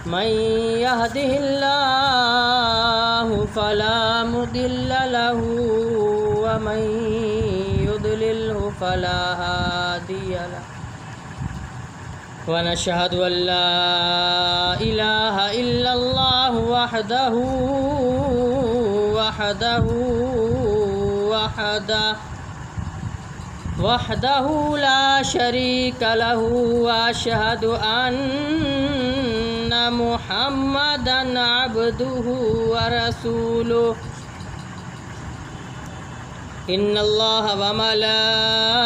من يهده الله فلا مضل له ومن يضلله فلا هادي له ونشهد أن لا إله إلا الله وحده لا شريك له وأشهد أن محمدا عبده ورسوله إن الله وملائكته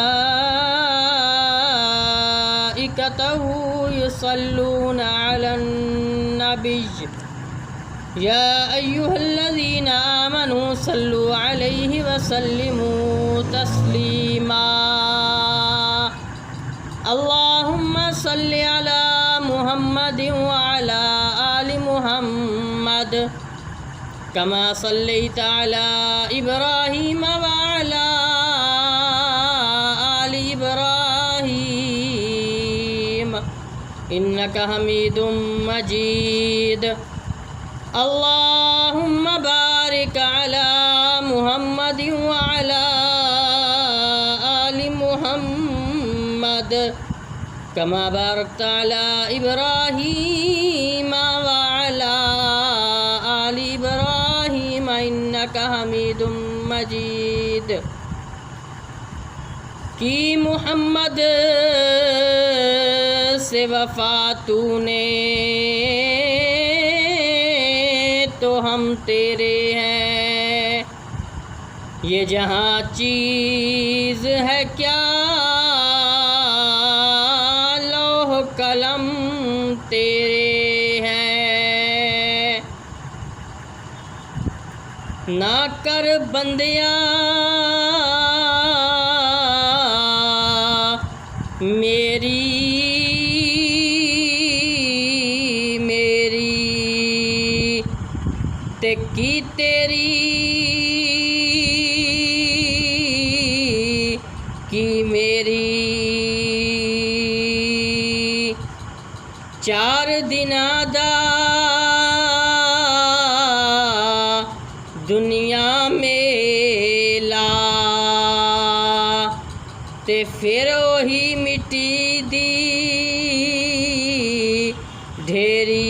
يصلون على النبي يا أيها الذين آمنوا صلوا عليه وسلموا تسليما اللهم صل على محمد وعلى آل محمد كما صليت على إبراهيم وعلى آل إبراهيم إنك حميد مجيد اللهم بارك على محمد وعلى آل محمد كما باركت على إبراهيم وعلى آل إبراهيم إنك حميد مجيد کی محمد سے وفا تو نے تو ہم تیرے ہیں یہ جہاں چیز ہے کیا لوح قلم تیرے ہیں نہ کر بندیاں میری کی تیری کی میری چار دن آدھا دنیا میں لا تے پھر وہی مٹی دی ڈھیری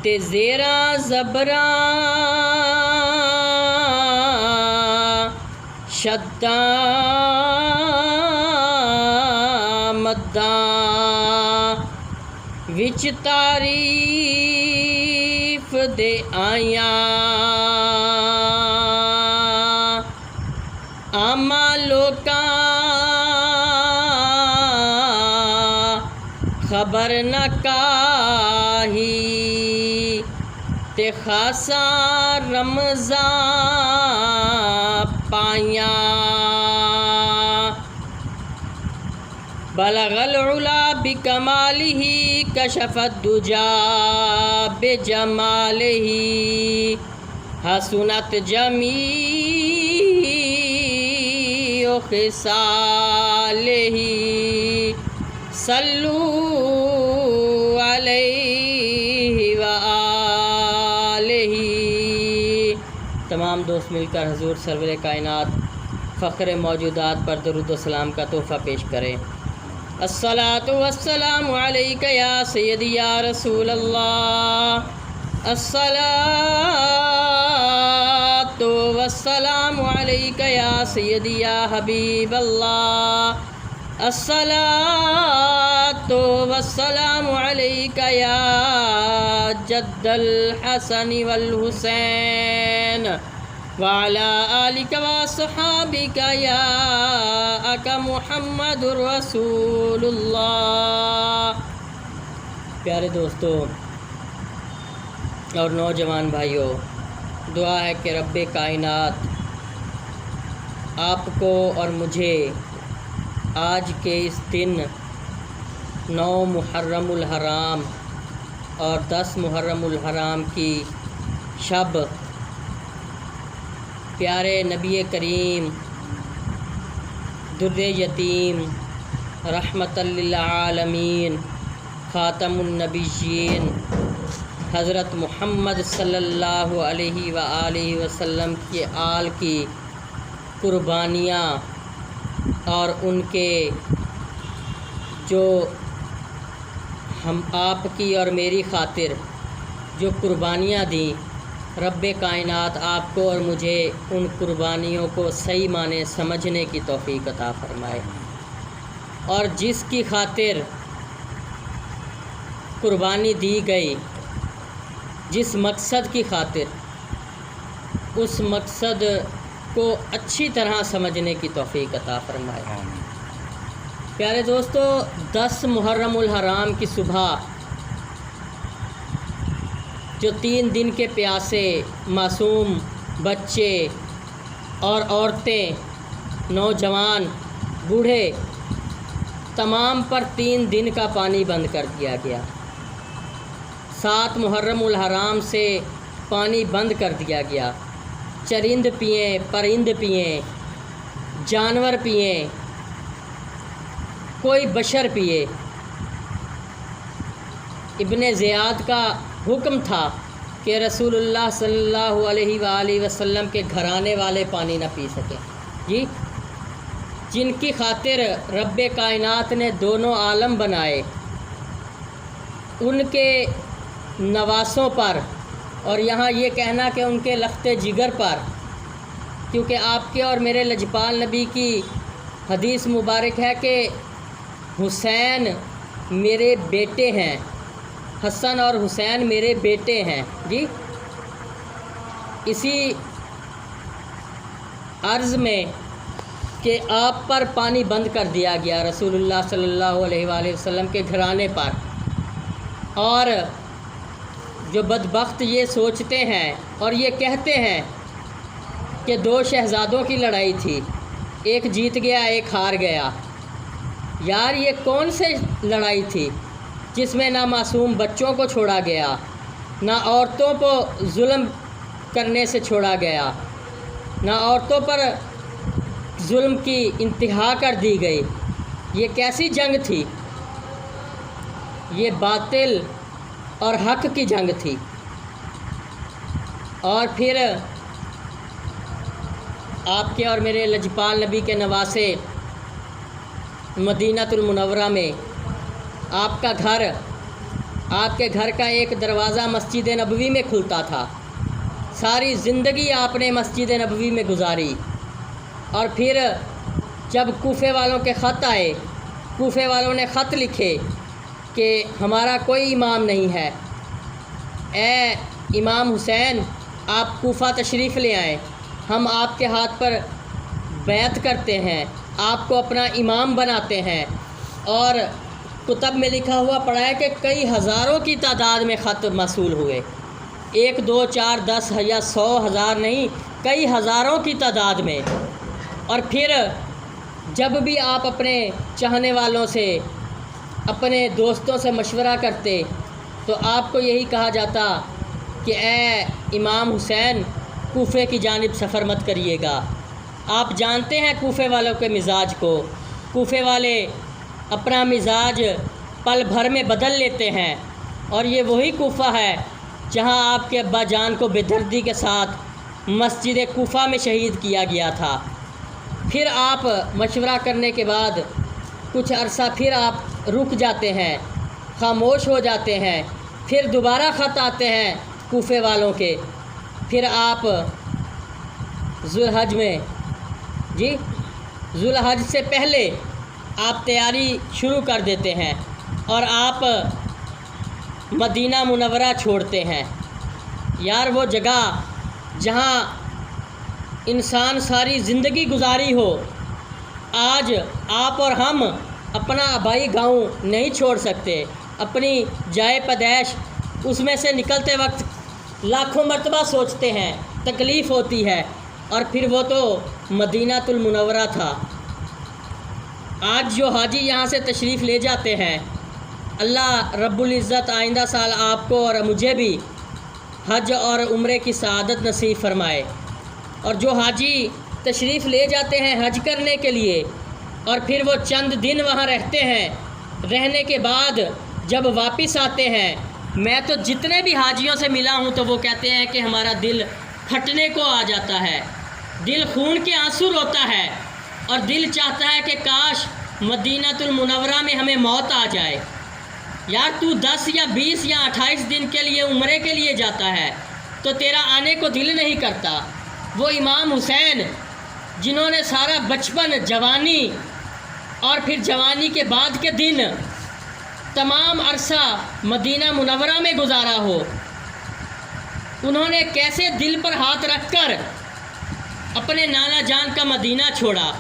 تے زیراں زبراں شداں مداں وچ تعریف دے آیاں آما لوکاں خبر نہ کاہی تے خاصا رمضان پائیاں بلغ العلا بکمالہ کشف الدجا بجمالہ حسنت جمیع خصالہ صلو علیہ وآلہ تمام دوست مل کر حضور سرور کائنات فخر موجودات پر درود و سلام کا تحفہ پیش کریں الصلاۃ والسلام علیک یا سیدی یا رسول اللہ الصلاۃ والسلام علیک یا سیدی یا حبیب اللہ الصلاۃ والسلام علیک یا جد الحسن والحسین وعلی آلک وصحابک یا اک محمد رسول اللہ پیارے دوستو اور نوجوان بھائیوں، دعا ہے کہ رب کائنات آپ کو اور مجھے آج کے اس دن 9 محرم الحرام اور 10 محرم الحرام کی شب پیارے نبی کریم در یتیم، رحمت للعالمین، خاتم النبیین، حضرت محمد صلی اللہ علیہ وآلہ وسلم کے آل کی قربانیاں اور ان کے جو ہم آپ کی اور میری خاطر جو قربانیاں دیں، رب کائنات آپ کو اور مجھے ان قربانیوں کو صحیح معنی سمجھنے کی توفیق عطا فرمائے، اور جس کی خاطر قربانی دی گئی، جس مقصد کی خاطر، اس مقصد کو اچھی طرح سمجھنے کی توفیق عطا فرمائے۔ پیارے دوستو، 10 محرم الحرام کی صبح جو 3 دن کے پیاسے معصوم بچے اور عورتیں، نوجوان، بوڑھے، تمام پر 3 دن کا پانی بند کر دیا گیا۔ 7 محرم الحرام سے پانی بند کر دیا گیا۔ چرند پئیں، پرند پئیں، جانور پئیں، کوئی بشر پیے۔ ابن زیاد کا حکم تھا کہ رسول اللہ صلی اللہ علیہ وآلہ وسلم کے گھرانے والے پانی نہ پی سکیں، جی، جن کی خاطر رب کائنات نے دونوں عالم بنائے، ان کے نواسوں پر، اور یہاں یہ کہنا کہ ان کے لخت جگر پر، کیونکہ آپ کے اور میرے لجپال نبی کی حدیث مبارک ہے کہ حسین میرے بیٹے ہیں، حسن اور حسین میرے بیٹے ہیں، جی۔ اسی عرض میں کہ آپ پر پانی بند کر دیا گیا رسول اللہ صلی اللہ علیہ وآلہ وسلم کے گھرانے پر، اور جو بدبخت یہ سوچتے ہیں اور یہ کہتے ہیں کہ 2 شہزادوں کی لڑائی تھی، ایک جیت گیا ایک ہار گیا۔ یار، یہ کون سے لڑائی تھی جس میں نہ معصوم بچوں کو چھوڑا گیا، نہ عورتوں کو ظلم کرنے سے چھوڑا گیا، نہ عورتوں پر ظلم کی انتہا کر دی گئی؟ یہ کیسی جنگ تھی؟ یہ باطل اور حق کی جنگ تھی۔ اور پھر آپ کے اور میرے لجپال نبی کے نواسے مدینہ المنورہ میں آپ کا گھر، آپ کے گھر کا ایک دروازہ مسجد نبوی میں کھلتا تھا۔ ساری زندگی آپ نے مسجد نبوی میں گزاری، اور پھر جب کوفے والوں کے خط آئے، کوفے والوں نے خط لکھے کہ ہمارا کوئی امام نہیں ہے، اے امام حسین آپ کوفہ تشریف لے آئیں، ہم آپ کے ہاتھ پر بیعت کرتے ہیں، آپ کو اپنا امام بناتے ہیں۔ اور کتب میں لکھا ہوا پڑا ہے کہ کئی ہزاروں کی تعداد میں خط موصول ہوئے، 1 2 4 10 یا 100 ہزار نہیں، کئی ہزاروں کی تعداد میں۔ اور پھر جب بھی آپ اپنے چاہنے والوں سے، اپنے دوستوں سے مشورہ کرتے تو آپ کو یہی کہا جاتا کہ اے امام حسین کوفے کی جانب سفر مت کریے گا۔ آپ جانتے ہیں کوفے والوں کے مزاج کو، کوفے والے اپنا مزاج پل بھر میں بدل لیتے ہیں، اور یہ وہی کوفہ ہے جہاں آپ کے ابا جان کو بے دردی کے ساتھ مسجد کوفہ میں شہید کیا گیا تھا۔ پھر آپ مشورہ کرنے کے بعد کچھ عرصہ پھر آپ رک جاتے ہیں، خاموش ہو جاتے ہیں، پھر دوبارہ خط آتے ہیں کوفے والوں کے، پھر آپ ذوالحج میں، جی، ذوالحج سے پہلے آپ تیاری شروع کر دیتے ہیں اور آپ مدینہ منورہ چھوڑتے ہیں۔ یار، وہ جگہ جہاں انسان ساری زندگی گزاری ہو، آج آپ اور ہم اپنا آبائی گاؤں نہیں چھوڑ سکتے، اپنی جائے پیدائش اس میں سے نکلتے وقت لاکھوں مرتبہ سوچتے ہیں، تکلیف ہوتی ہے، اور پھر وہ تو مدینہ المنورہ تھا۔ آج جو حاجی یہاں سے تشریف لے جاتے ہیں، اللہ رب العزت آئندہ سال آپ کو اور مجھے بھی حج اور عمرے کی سعادت نصیب فرمائے۔ اور جو حاجی تشریف لے جاتے ہیں حج کرنے کے لیے، اور پھر وہ چند دن وہاں رہتے ہیں۔ رہنے کے بعد جب واپس آتے ہیں، میں تو جتنے بھی حاجیوں سے ملا ہوں تو وہ کہتے ہیں کہ ہمارا دل پھٹنے کو آ جاتا ہے، دل خون کے آنسو روتا ہے، اور دل چاہتا ہے کہ کاش مدینہ المنورہ میں ہمیں موت آ جائے۔ یار تو 10 یا 20 یا 28 دن کے لیے عمرے کے لیے جاتا ہے تو تیرا آنے کو دل نہیں کرتا۔ وہ امام حسین جنہوں نے سارا بچپن، جوانی اور پھر جوانی کے بعد کے دن تمام عرصہ مدینہ منورہ میں گزارا ہو، انہوں نے کیسے دل پر ہاتھ رکھ کر اپنے نانا جان کا مدینہ چھوڑا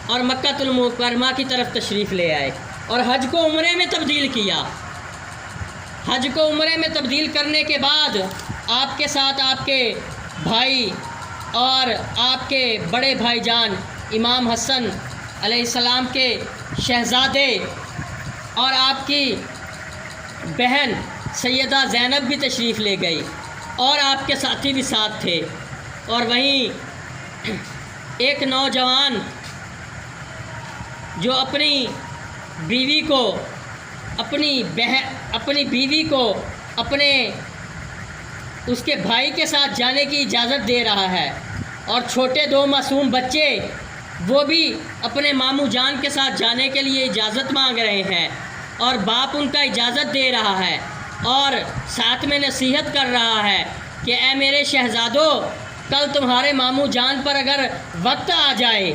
اور مکہ المکرمہ کی طرف تشریف لے آئے اور حج کو عمرے میں تبدیل کیا۔ حج کو عمرے میں تبدیل کرنے کے بعد آپ کے ساتھ آپ کے بھائی اور آپ کے بڑے بھائی جان امام حسن علیہ السلام کے شہزادے اور آپ کی بہن سیدہ زینب بھی تشریف لے گئی، اور آپ کے ساتھی بھی ساتھ تھے۔ اور وہیں ایک نوجوان جو اپنی بیوی کو اپنے اس کے بھائی کے ساتھ جانے کی اجازت دے رہا ہے، اور چھوٹے 2 معصوم بچے وہ بھی اپنے ماموں جان کے ساتھ جانے کے لیے اجازت مانگ رہے ہیں، اور باپ ان کا اجازت دے رہا ہے اور ساتھ میں نصیحت کر رہا ہے کہ اے میرے شہزادوں، کل تمہارے ماموں جان پر اگر وقت آ جائے،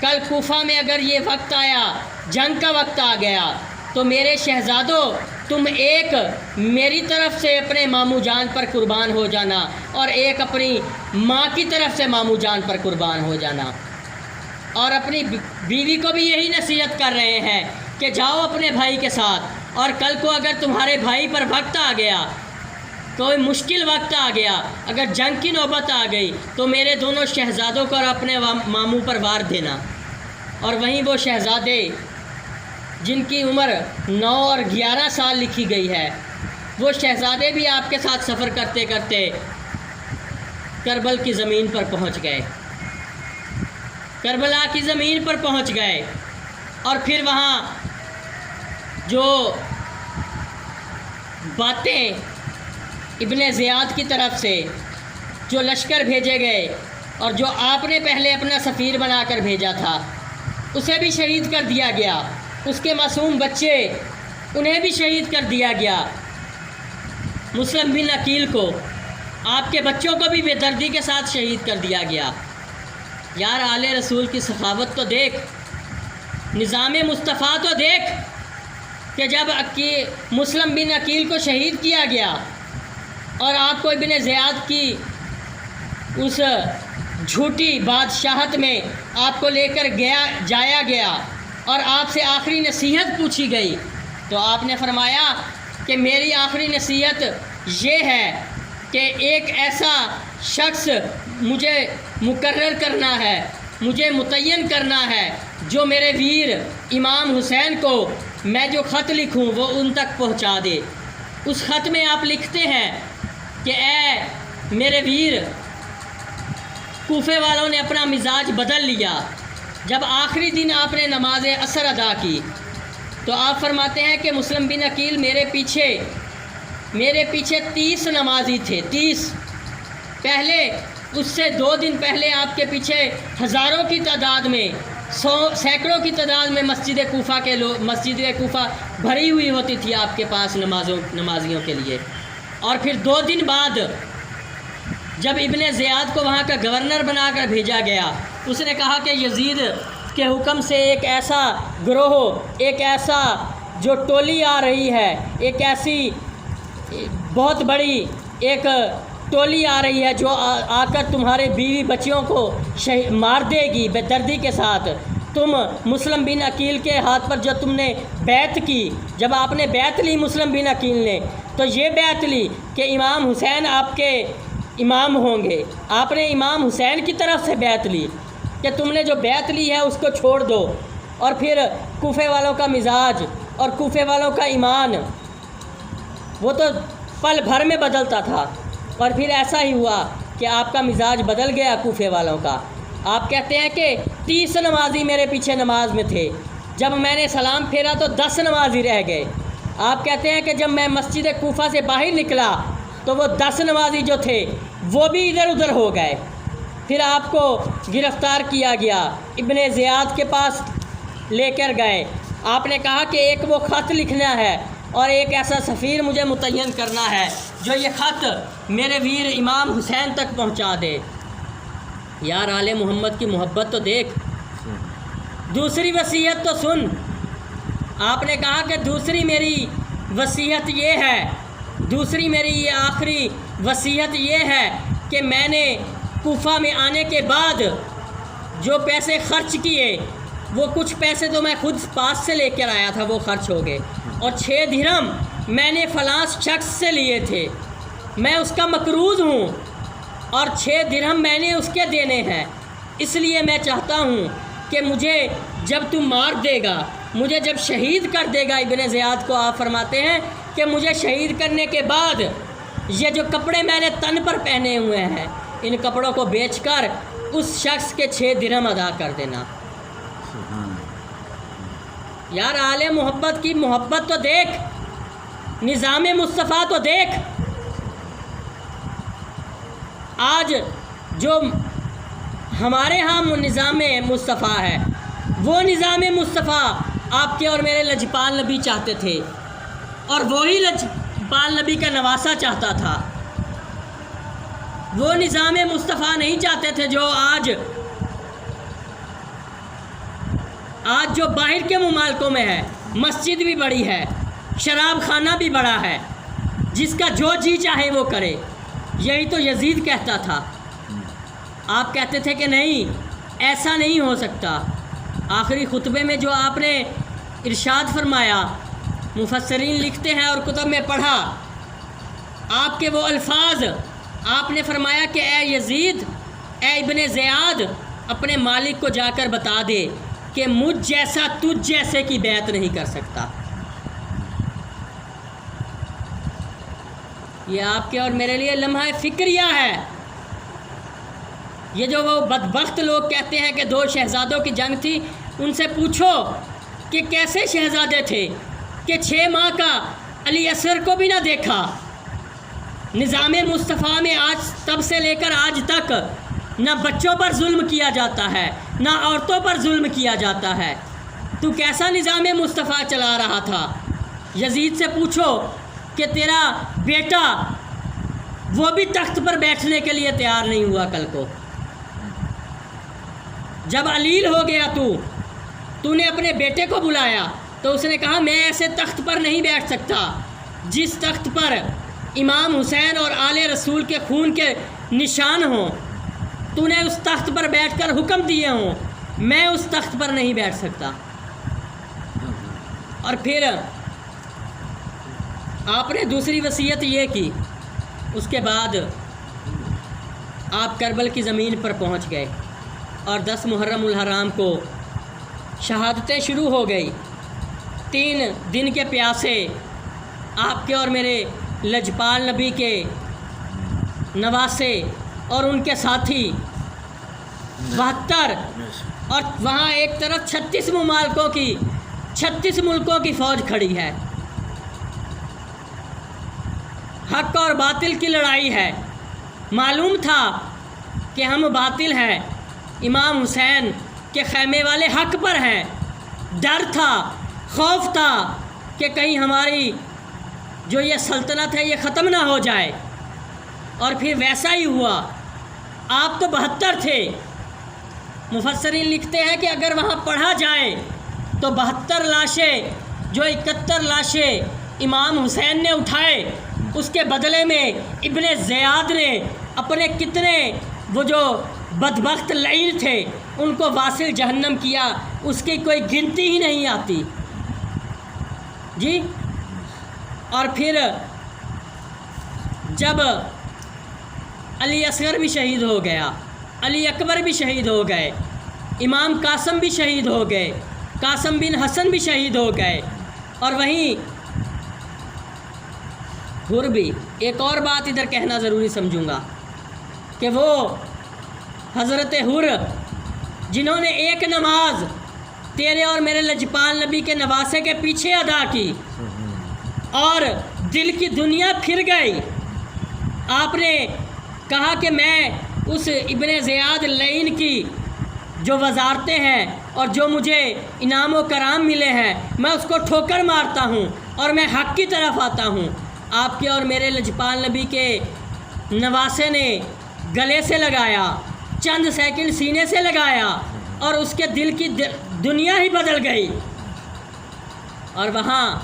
کل کوفہ میں اگر یہ وقت آیا، جنگ کا وقت آ گیا، تو میرے شہزادوں تم ایک میری طرف سے اپنے ماموں جان پر قربان ہو جانا اور ایک اپنی ماں کی طرف سے ماموں جان پر قربان ہو جانا۔ اور اپنی بیوی کو بھی یہی نصیحت کر رہے ہیں کہ جاؤ اپنے بھائی کے ساتھ، اور کل کو اگر تمہارے بھائی پر وقت آ گیا، کوئی مشکل وقت آ گیا، اگر جنگ کی نوبت آ گئی، تو میرے دونوں شہزادوں کو اور اپنے ماموں پر وار دینا۔ اور وہیں وہ شہزادے جن کی عمر 9 اور 11 سال لکھی گئی ہے، وہ شہزادے بھی آپ کے ساتھ سفر کرتے کرتے کربل کی زمین پر پہنچ گئے، کربلا کی زمین پر پہنچ گئے۔ اور پھر وہاں جو باتیں ابن زیاد کی طرف سے جو لشکر بھیجے گئے اور جو آپ نے پہلے اپنا سفیر بنا کر بھیجا تھا، اسے بھی شہید کر دیا گیا، اس کے معصوم بچے انہیں بھی شہید کر دیا گیا۔ مسلم بن عقیل کو، آپ کے بچوں کو بھی بے دردی کے ساتھ شہید کر دیا گیا۔ یار آل رسول کی سخاوت تو دیکھ، نظام مصطفیٰ تو دیکھ، کہ جب مسلم بن عقیل کو شہید کیا گیا اور آپ کو ابن زیاد کی اس جھوٹی بادشاہت میں آپ کو لے کر جایا گیا اور آپ سے آخری نصیحت پوچھی گئی، تو آپ نے فرمایا کہ میری آخری نصیحت یہ ہے کہ ایک ایسا شخص مجھے مقرر کرنا ہے، مجھے متعین کرنا ہے، جو میرے ویر امام حسین کو میں جو خط لکھوں وہ ان تک پہنچا دے۔ اس خط میں آپ لکھتے ہیں کہ اے میرے ویر، کوفے والوں نے اپنا مزاج بدل لیا۔ جب آخری دن آپ نے نماز عصر ادا کی تو آپ فرماتے ہیں کہ مسلم بن عقیل میرے پیچھے 30 نمازی تھے، 30۔ پہلے اس سے 2 دن پہلے آپ کے پیچھے ہزاروں کی تعداد میں، سینکڑوں کی تعداد میں مسجد کوفہ بھری ہوئی ہوتی تھی آپ کے پاس نمازیوں کے لیے۔ اور پھر 2 دن بعد جب ابن زیاد کو وہاں کا گورنر بنا کر بھیجا گیا، اس نے کہا کہ یزید کے حکم سے ایک ایسا گروہ، ایک ایسا جو ٹولی آ رہی ہے، ایک ایسی بہت بڑی ایک ٹولی آ رہی ہے جو آ کر تمہارے بیوی بچیوں کو مار دے گی بے دردی کے ساتھ۔ تم مسلم بن عقیل کے ہاتھ پر جو تم نے بیعت کی، جب آپ نے بیعت لی مسلم بن عقیل نے، تو یہ بیعت لی کہ امام حسین آپ کے امام ہوں گے۔ آپ نے امام حسین کی طرف سے بیعت لی کہ تم نے جو بیعت لی ہے اس کو چھوڑ دو۔ اور پھر کوفے والوں کا مزاج اور کوفے والوں کا ایمان وہ تو پل بھر میں بدلتا تھا، اور پھر ایسا ہی ہوا کہ آپ کا مزاج بدل گیا کوفے والوں کا۔ آپ کہتے ہیں کہ 30 نمازی میرے پیچھے نماز میں تھے، جب میں نے سلام پھیرا تو 10 نمازی رہ گئے۔ آپ کہتے ہیں کہ جب میں مسجد کوفہ سے باہر نکلا تو وہ 10 نمازی جو تھے وہ بھی ادھر ادھر ہو گئے۔ پھر آپ کو گرفتار کیا گیا، ابن زیاد کے پاس لے کر گئے۔ آپ نے کہا کہ ایک وہ خط لکھنا ہے اور ایک ایسا سفیر مجھے متعین کرنا ہے جو یہ خط میرے ویر امام حسین تک پہنچا دے۔ یار آل محمد کی محبت تو دیکھ، دوسری وصیت تو سن۔ آپ نے کہا کہ دوسری میری وصیت یہ ہے، دوسری میری یہ آخری وصیت یہ ہے کہ میں نے کوفہ میں آنے کے بعد جو پیسے خرچ کیے وہ کچھ پیسے تو میں خود پاس سے لے کر آیا تھا، وہ خرچ ہو گئے، اور 6 درہم میں نے فلاں شخص سے لیے تھے، میں اس کا مقروض ہوں اور 6 درہم میں نے اس کے دینے ہیں۔ اس لیے میں چاہتا ہوں کہ مجھے جب تو مار دے گا، مجھے جب شہید کر دے گا، ابن زیاد کو آپ فرماتے ہیں کہ مجھے شہید کرنے کے بعد یہ جو کپڑے میں نے تن پر پہنے ہوئے ہیں ان کپڑوں کو بیچ کر اس شخص کے 6 درہم ادا کر دینا۔ یار آل محبت کی محبت تو دیکھ، نظام مصطفیٰ تو دیکھ۔ آج جو ہمارے ہاں نظام مصطفیٰ ہے وہ نظام مصطفیٰ آپ کے اور میرے لجپال نبی چاہتے تھے، اور وہی لجپال نبی کا نواسہ چاہتا تھا۔ وہ نظام مصطفیٰ نہیں چاہتے تھے جو آج جو باہر کے ممالکوں میں ہے، مسجد بھی بڑی ہے، شراب خانہ بھی بڑا ہے، جس کا جو جی چاہے وہ کرے۔ یہی تو یزید کہتا تھا۔ آپ کہتے تھے کہ نہیں، ایسا نہیں ہو سکتا۔ آخری خطبے میں جو آپ نے ارشاد فرمایا، مفسرین لکھتے ہیں اور کتب میں پڑھا، آپ کے وہ الفاظ، آپ نے فرمایا کہ اے یزید، اے ابن زیاد، اپنے مالک کو جا کر بتا دے کہ مجھ جیسا تجھ جیسے کی بیعت نہیں کر سکتا۔ یہ آپ کے اور میرے لیے لمحہ فکریہ ہے۔ یہ جو وہ بدبخت لوگ کہتے ہیں کہ 2 شہزادوں کی جنگ تھی، ان سے پوچھو کہ کیسے شہزادے تھے کہ 6 ماہ کا علی اصغر کو بھی نہ دیکھا۔ نظام مصطفیٰ میں آج تب سے لے کر آج تک نہ بچوں پر ظلم کیا جاتا ہے، نہ عورتوں پر ظلم کیا جاتا ہے۔ تو کیسا نظام مصطفیٰ چلا رہا تھا؟ یزید سے پوچھو کہ تیرا بیٹا وہ بھی تخت پر بیٹھنے کے لیے تیار نہیں ہوا۔ کل کو جب علیل ہو گیا تو نے اپنے بیٹے کو بلایا تو اس نے کہا میں ایسے تخت پر نہیں بیٹھ سکتا جس تخت پر امام حسین اور آل رسول کے خون کے نشان ہوں، تو نے اس تخت پر بیٹھ کر حکم دیے ہوں، میں اس تخت پر نہیں بیٹھ سکتا۔ اور پھر آپ نے دوسری وصیت یہ کی، اس کے بعد آپ کربل کی زمین پر پہنچ گئے اور 10 محرم الحرام کو شہادتیں شروع ہو گئی۔ 3 دن کے پیاسے آپ کے اور میرے لجپال نبی کے نواسے اور ان کے ساتھی 72، اور وہاں ایک طرف 36 ممالکوں کی 36 ملکوں کی فوج کھڑی ہے۔ حق اور باطل کی لڑائی ہے۔ معلوم تھا کہ ہم باطل ہیں، امام حسین کے خیمے والے حق پر ہیں۔ ڈر تھا، خوف تھا کہ کہیں ہماری جو یہ سلطنت ہے یہ ختم نہ ہو جائے، اور پھر ویسا ہی ہوا۔ آپ تو 72 تھے۔ مفسرین لکھتے ہیں کہ اگر وہاں پڑھا جائے تو 72 لاشیں جو 71 لاشیں امام حسین نے اٹھائے، اس کے بدلے میں ابن زیاد نے اپنے کتنے وہ جو بدبخت لعین تھے ان کو واصل جہنم کیا، اس کی کوئی گنتی ہی نہیں آتی جی۔ اور پھر جب علی اصغر بھی شہید ہو گیا، علی اکبر بھی شہید ہو گئے، امام قاسم بھی شہید ہو گئے، قاسم بن حسن بھی شہید ہو گئے، اور وہیں حر بھی۔ ایک اور بات ادھر کہنا ضروری سمجھوں گا کہ وہ حضرت حر جنہوں نے ایک نماز تیرے اور میرے لجپال نبی کے نواسے کے پیچھے ادا کی اور دل کی دنیا پھر گئی۔ آپ نے کہا کہ میں اس ابن زیاد لعین کی جو وزارتیں ہیں اور جو مجھے انعام و کرام ملے ہیں میں اس کو ٹھوکر مارتا ہوں اور میں حق کی طرف آتا ہوں۔ آپ کے اور میرے لجپال نبی کے نواسے نے گلے سے لگایا، چند سیکنڈ سینے سے لگایا اور اس کے دل کی دنیا ہی بدل گئی۔ اور وہاں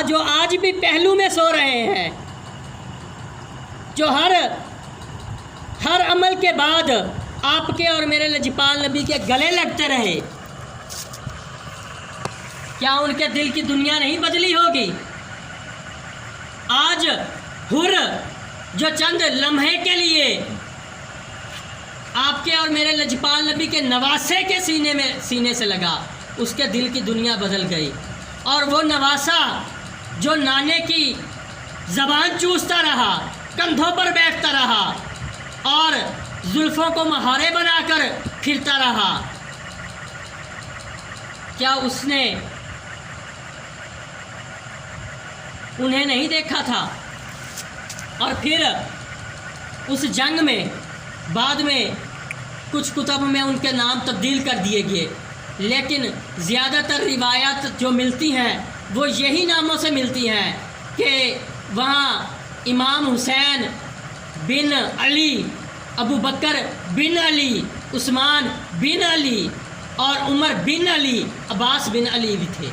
جو آج بھی پہلو میں سو رہے ہیں، جو ہر عمل کے بعد آپ کے اور میرے لجپال نبی کے گلے لگتے رہے، کیا ان کے دل کی دنیا نہیں بدلی ہوگی؟ آج حر جو چند لمحے کے لیے آپ کے اور میرے لجپال نبی کے نواسے کے سینے سے لگا، اس کے دل کی دنیا بدل گئی۔ اور وہ نواسا جو نانے کی زبان چوستا رہا، کندھوں پر بیٹھتا رہا اور زلفوں کو مہارے بنا کر پھرتا رہا، کیا اس نے انہیں نہیں دیکھا تھا؟ اور پھر اس جنگ میں بعد میں کچھ کتب میں ان کے نام تبدیل کر دیے گئے، لیکن زیادہ تر روایات جو ملتی ہیں وہ یہی ناموں سے ملتی ہیں کہ وہاں امام حسین بن علی، ابو بکر بن علی، عثمان بن علی اور عمر بن علی، عباس بن علی بھی تھے۔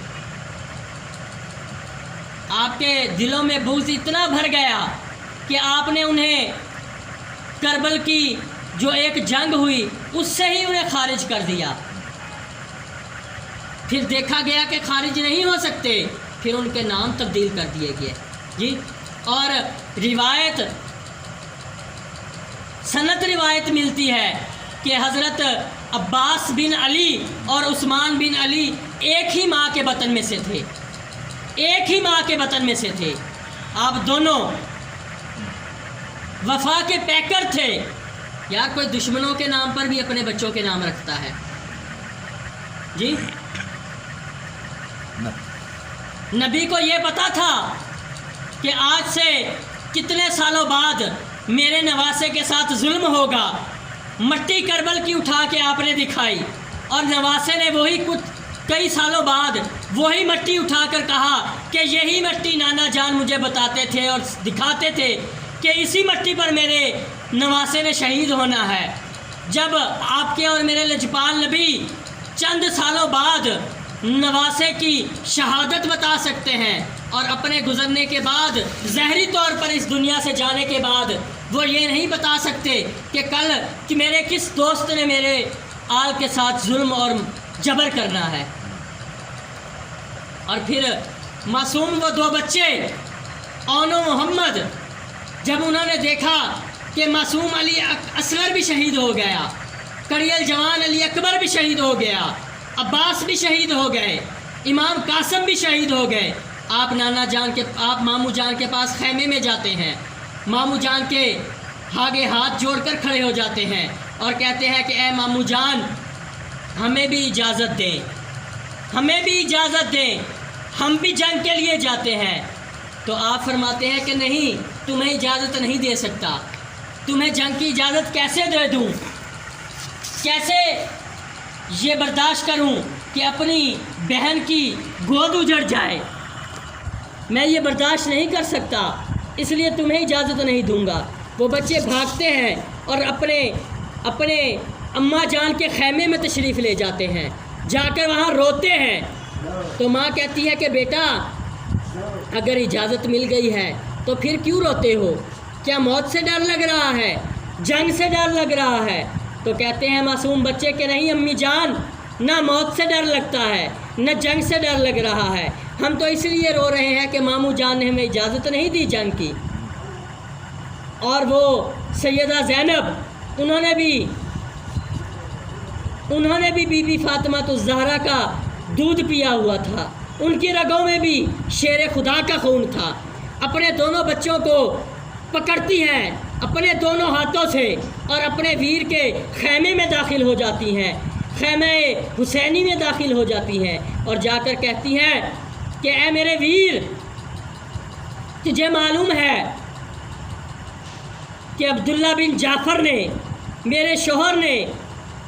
آپ کے دلوں میں بغض اتنا بھر گیا کہ آپ نے انہیں کربل کی جو ایک جنگ ہوئی اس سے ہی انہیں خارج کر دیا۔ پھر دیکھا گیا کہ خارج نہیں ہو سکتے، پھر ان کے نام تبدیل کر دیے گئے جی۔ اور روایت ملتی ہے کہ حضرت عباس بن علی اور عثمان بن علی ایک ہی ماں کے بطن میں سے تھے، ایک ہی ماں کے بطن میں سے تھے۔ آپ دونوں وفا کے پیکر تھے۔ یار کوئی دشمنوں کے نام پر بھی اپنے بچوں کے نام رکھتا ہے جی۔ نبی کو یہ پتا تھا کہ آج سے کتنے سالوں بعد میرے نواسے کے ساتھ ظلم ہوگا۔ مٹی کربل کی اٹھا کے آپ نے دکھائی اور نواسے نے وہی کئی سالوں بعد وہی مٹی اٹھا کر کہا کہ یہی مٹی نانا جان مجھے بتاتے تھے اور دکھاتے تھے کہ اسی مٹی پر میرے نواسے نے شہید ہونا ہے۔ جب آپ کے اور میرے لجپال نبی چند سالوں بعد نواسے کی شہادت بتا سکتے ہیں اور اپنے گزرنے کے بعد ظاہری طور پر اس دنیا سے جانے کے بعد وہ یہ نہیں بتا سکتے کہ کل کہ میرے کس دوست نے میرے آل کے ساتھ ظلم اور جبر کرنا ہے۔ اور پھر معصوم وہ دو بچے اون و محمد، جب انہوں نے دیکھا کہ معصوم علی اصغر بھی شہید ہو گیا، کڑیل جوان علی اکبر بھی شہید ہو گیا، عباس بھی شہید ہو گئے، امام قاسم بھی شہید ہو گئے، آپ ماموں جان کے پاس خیمے میں جاتے ہیں، ماموں جان کے آگے ہاتھ جوڑ کر کھڑے ہو جاتے ہیں اور کہتے ہیں کہ اے ماموں جان ہمیں بھی اجازت دیں، ہمیں بھی اجازت دیں، ہم بھی جنگ کے لیے جاتے ہیں۔ تو آپ فرماتے ہیں کہ نہیں، تمہیں اجازت نہیں دے سکتا، تمہیں جنگ کی اجازت کیسے دے دوں، کیسے یہ برداشت کروں کہ اپنی بہن کی گود اجڑ جائے، میں یہ برداشت نہیں کر سکتا، اس لیے تمہیں اجازت نہیں دوں گا۔ وہ بچے بھاگتے ہیں اور اپنے اماں جان کے خیمے میں تشریف لے جاتے ہیں، جا کر وہاں روتے ہیں۔ تو ماں کہتی ہے کہ بیٹا اگر اجازت مل گئی ہے تو پھر کیوں روتے ہو؟ کیا موت سے ڈر لگ رہا ہے، جنگ سے ڈر لگ رہا ہے؟ تو کہتے ہیں معصوم بچے کہ نہیں امی جان، نہ موت سے ڈر لگتا ہے نہ جنگ سے ڈر لگ رہا ہے، ہم تو اس لیے رو رہے ہیں کہ ماموں جان نے ہمیں اجازت نہیں دی جنگ کی۔ اور وہ سیدہ زینب انہوں نے بھی بی بی فاطمہ الزہرا کا دودھ پیا ہوا تھا، ان کی رگوں میں بھی شیر خدا کا خون تھا۔ اپنے دونوں بچوں کو پکڑتی ہیں، اپنے دونوں ہاتھوں سے اور اپنے ویر کے خیمے میں داخل ہو جاتی ہیں، خیمہ حسینی میں داخل ہو جاتی ہیں اور جا کر کہتی ہیں کہ اے میرے ویر، تجھے معلوم ہے کہ عبداللہ بن جعفر نے، میرے شوہر نے،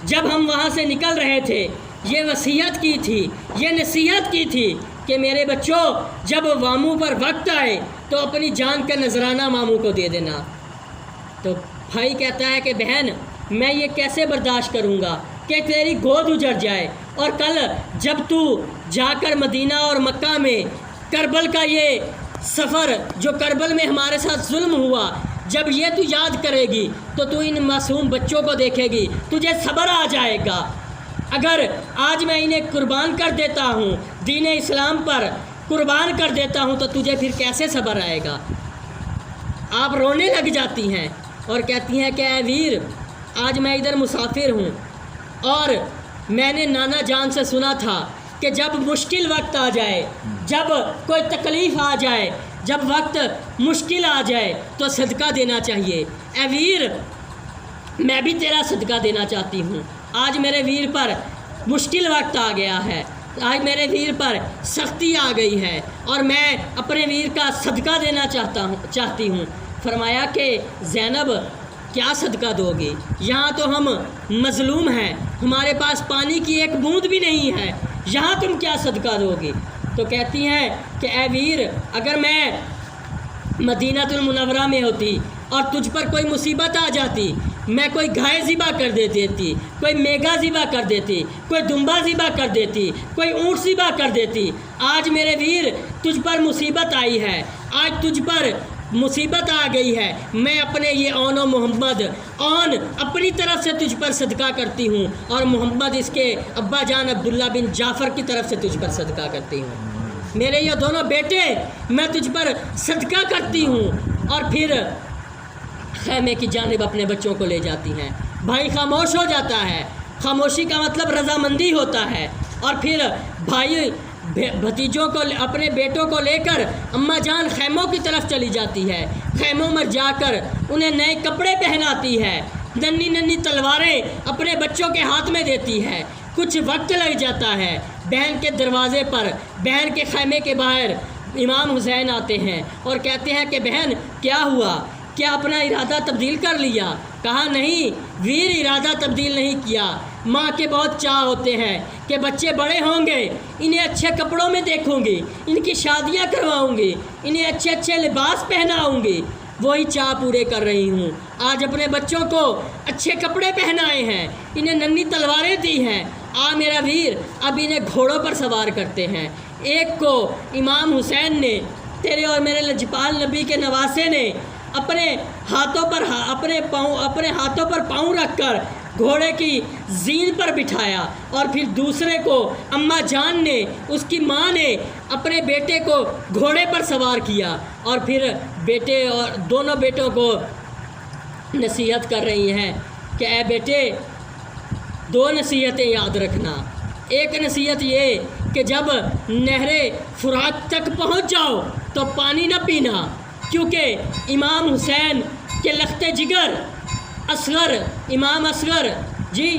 جب ہم وہاں سے نکل رہے تھے یہ وصیت کی تھی، یہ نصیحت کی تھی کہ میرے بچوں جب ماموں پر وقت آئے تو اپنی جان کا نذرانہ ماموں کو دے دینا۔ تو بھائی کہتا ہے کہ بہن میں یہ کیسے برداشت کروں گا کہ تیری گود اجڑ جائے، اور کل جب تو جا کر مدینہ اور مکہ میں کربل کا یہ سفر، جو کربل میں ہمارے ساتھ ظلم ہوا، جب یہ تو یاد کرے گی تو تو ان معصوم بچوں کو دیکھے گی، تجھے صبر آ جائے گا۔ اگر آج میں انہیں قربان کر دیتا ہوں، دین اسلام پر قربان کر دیتا ہوں، تو تجھے پھر کیسے صبر آئے گا؟ آپ رونے لگ جاتی ہیں اور کہتی ہیں کہ اے ویر، آج میں ادھر مسافر ہوں اور میں نے نانا جان سے سنا تھا کہ جب مشکل وقت آ جائے، جب کوئی تکلیف آ جائے، جب وقت مشکل آ جائے تو صدقہ دینا چاہیے۔ اے ویر، میں بھی تیرا صدقہ دینا چاہتی ہوں۔ آج میرے ویر پر مشکل وقت آ گیا ہے، آج میرے ویر پر سختی آ گئی ہے اور میں اپنے ویر کا صدقہ دینا چاہتی ہوں۔ فرمایا کہ زینب کیا صدقہ دو گی؟ یہاں تو ہم مظلوم ہیں، ہمارے پاس پانی کی ایک بوند بھی نہیں ہے، یہاں تم کیا صدقہ دو گی؟ تو کہتی ہیں کہ اے ویر، اگر میں مدینہ المنورہ میں ہوتی اور تجھ پر کوئی مصیبت آ جاتی، میں کوئی گائے ذبح کر دیتی، کوئی میگا ذبح کر دیتی، کوئی دمبا ذبح کر دیتی، کوئی اونٹ ذبح کر دیتی۔ آج میرے ویر تجھ پر مصیبت آئی ہے، آج تجھ پر مصیبت آ گئی ہے، میں اپنے یہ اون و محمد اون اپنی طرف سے تجھ پر صدقہ کرتی ہوں، اور محمد اس کے ابا جان عبداللہ بن جعفر کی طرف سے تجھ پر صدقہ کرتی ہوں۔ میرے یہ دونوں بیٹے میں تجھ پر صدقہ کرتی ہوں۔ اور پھر خیمے کی جانب اپنے بچوں کو لے جاتی ہیں۔ بھائی خاموش ہو جاتا ہے، خاموشی کا مطلب رضامندی ہوتا ہے۔ اور پھر بھائی بھتیجوں کو، اپنے بیٹوں کو لے کر اماں جان خیموں کی طرف چلی جاتی ہے، خیموں میں جا کر انہیں نئے کپڑے پہناتی ہے، ننھی ننھی تلواریں اپنے بچوں کے ہاتھ میں دیتی ہے۔ کچھ وقت لگ جاتا ہے، بہن کے دروازے پر، بہن کے خیمے کے باہر امام حسین آتے ہیں اور کہتے ہیں کہ بہن کیا ہوا؟ کیا اپنا ارادہ تبدیل کر لیا؟ کہا نہیں ویر، ارادہ تبدیل نہیں کیا۔ ماں کے بہت چاہ ہوتے ہیں کہ بچے بڑے ہوں گے، انہیں اچھے کپڑوں میں دیکھوں گی، ان کی شادیاں کرواؤں گی، انہیں اچھے اچھے لباس پہناؤں گی، وہی چاہ پورے کر رہی ہوں۔ آج اپنے بچوں کو اچھے کپڑے پہنائے ہیں، انہیں ننھی تلواریں دی ہیں، میرا ویر اب انہیں گھوڑوں پر سوار کرتے ہیں۔ ایک کو امام حسین نے، تیرے اور میرے لجپال نبی کے نواسے نے، اپنے ہاتھوں پر پاؤں رکھ کر گھوڑے کی زین پر بٹھایا، اور پھر دوسرے کو اماں جان نے، اس کی ماں نے اپنے بیٹے کو گھوڑے پر سوار کیا، اور پھر بیٹے اور دونوں بیٹوں کو نصیحت کر رہی ہیں کہ اے بیٹے، دو نصیحتیں یاد رکھنا۔ ایک نصیحت یہ کہ جب نہر فرات تک پہنچ جاؤ تو پانی نہ پینا، کیونکہ امام حسین کے لخت جگر اصغر، امام اصغر جی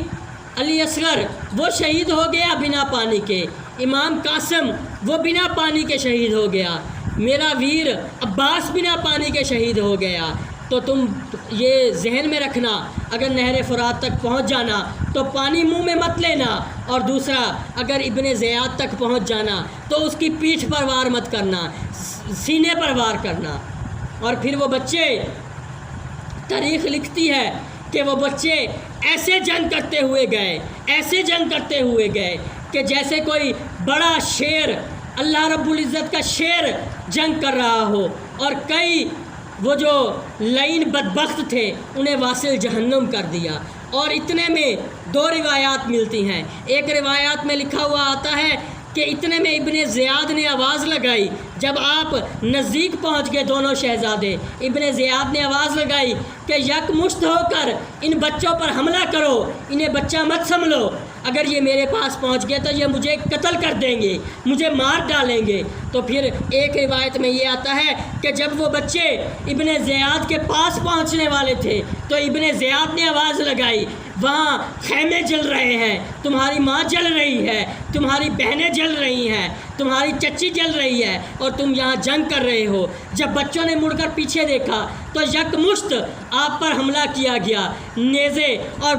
علی اصغر، وہ شہید ہو گیا بنا پانی کے، امام قاسم وہ بنا پانی کے شہید ہو گیا، میرا ویر عباس بنا پانی کے شہید ہو گیا۔ تو تم یہ ذہن میں رکھنا، اگر نہر فرات تک پہنچ جانا تو پانی منہ میں مت لینا، اور دوسرا اگر ابن زیاد تک پہنچ جانا تو اس کی پیٹھ پر وار مت کرنا، سینے پر وار کرنا۔ اور پھر وہ بچے، تاریخ لکھتی ہے کہ وہ بچے ایسے جنگ کرتے ہوئے گئے کہ جیسے کوئی بڑا شیر، اللہ رب العزت کا شیر جنگ کر رہا ہو، اور کئی وہ جو لعین بدبخت تھے انہیں واصل جہنم کر دیا۔ اور اتنے میں دو روایات ملتی ہیں۔ ایک روایات میں لکھا ہوا آتا ہے کہ اتنے میں ابن زیاد نے آواز لگائی، جب آپ نزدیک پہنچ گئے دونوں شہزادے، ابن زیاد نے آواز لگائی کہ یک مشت ہو کر ان بچوں پر حملہ کرو، انہیں بچہ مت سمجھو۔ اگر یہ میرے پاس پہنچ گئے تو یہ مجھے قتل کر دیں گے، مجھے مار ڈالیں گے۔ تو پھر ایک روایت میں یہ آتا ہے کہ جب وہ بچے ابن زیاد کے پاس پہنچنے والے تھے تو ابن زیاد نے آواز لگائی، وہاں خیمے جل رہے ہیں، تمہاری ماں جل رہی ہے، تمہاری بہنیں جل رہی ہیں، تمہاری چچی جل رہی ہے اور تم یہاں جنگ کر رہے ہو۔ جب بچوں نے مڑ کر پیچھے دیکھا تو یک مشت آپ پر حملہ کیا گیا، نیزے اور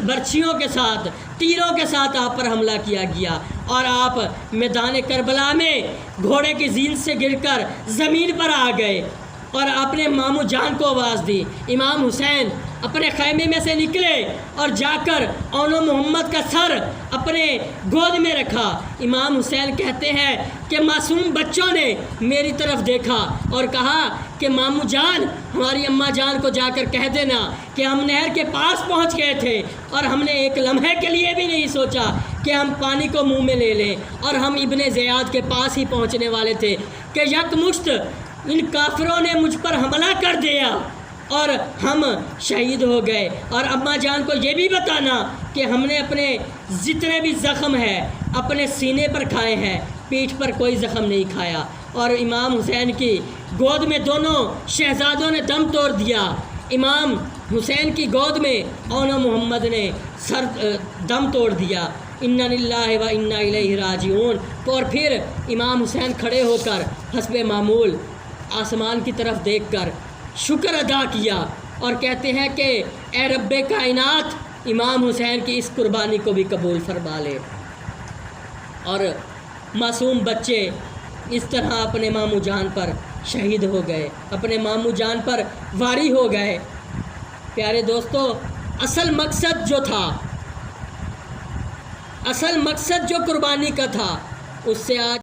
برچھیوں کے ساتھ، تیروں کے ساتھ آپ پر حملہ کیا گیا، اور آپ میدان کربلا میں گھوڑے کی زین سے گر کر زمین پر آ گئے اور اپنے ماموں جان کو آواز دی۔ امام حسین اپنے خیمے میں سے نکلے اور جا کر اون محمد کا سر اپنے گود میں رکھا۔ امام حسین کہتے ہیں کہ معصوم بچوں نے میری طرف دیکھا اور کہا کہ ماموں جان، ہماری اماں جان کو جا کر کہہ دینا کہ ہم نہر کے پاس پہنچ گئے تھے اور ہم نے ایک لمحے کے لیے بھی نہیں سوچا کہ ہم پانی کو منہ میں لے لیں، اور ہم ابن زیاد کے پاس ہی پہنچنے والے تھے کہ یک مشت ان کافروں نے مجھ پر حملہ کر دیا اور ہم شہید ہو گئے۔ اور اماں جان کو یہ بھی بتانا کہ ہم نے اپنے جتنے بھی زخم ہیں اپنے سینے پر کھائے ہیں، پیٹھ پر کوئی زخم نہیں کھایا۔ اور امام حسین کی گود میں دونوں شہزادوں نے دم توڑ دیا۔ امام حسین کی گود میں اون محمد نے دم توڑ دیا۔ انا للہ و انا الیہ راجعون۔ اور پھر امام حسین کھڑے ہو کر حسب معمول آسمان کی طرف دیکھ کر شکر ادا کیا اور کہتے ہیں کہ اے رب کائنات، امام حسین کی اس قربانی کو بھی قبول فرما لے۔ اور معصوم بچے اس طرح اپنے ماموں جان پر شہید ہو گئے، اپنے ماموں جان پر واری ہو گئے۔ پیارے دوستو، اصل مقصد جو قربانی کا تھا، اس سے آج